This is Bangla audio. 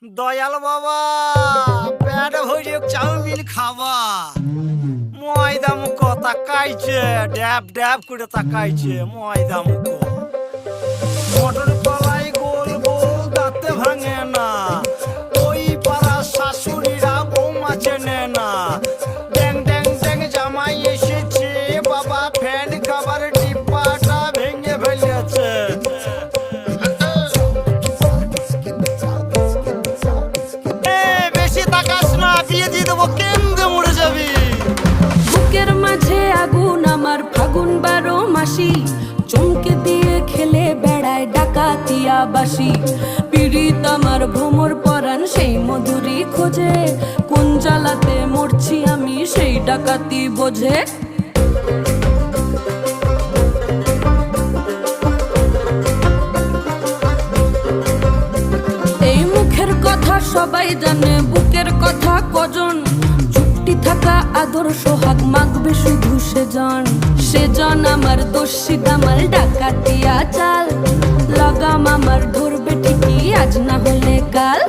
দয়াল বাবা পেট ভরে চাউমিন খাবা ময়দা মুখ তাকাইছে ড্যাব ড্যাব করে তাকাইছে ময়দা মুখ মটর কলাই গোল গোল দাঁতে ভাঙে না ওই পাড়া শাশুড়িরা বৌমা চেনে না ড্যাং ড্যাং ড্যাং জামাই এসেছে বাবা ফ্যান খাবার ডিব্বাটা ভেঙে ফেলেছে বেশি তাকাস না বিয়ে দিয়ে দেবো কেন্দ্রে মরে যাবি বুকের মাঝে আগুন আমার ফাগুন 12 মাসি চমকে দিয়ে খেলে বেড়ায় ডাকাতিয়া বাসি পীড়িত আমার ভ্রমর পরাণ সেই মধুরী খোঁজে কোন জ্বালাতে মরছি আমি সেই ডাকাতি বোঝে এই মুখের কথা সবাই জানে বুকের কথা কজন চুপটি থাকা আদর সোহাগ মাগবে শুধু সেজন আমার দোষী দামাল ডাকাতিয়া চাল লাগাম আমার ধরবে ঠিকই আজ না হলে কাল।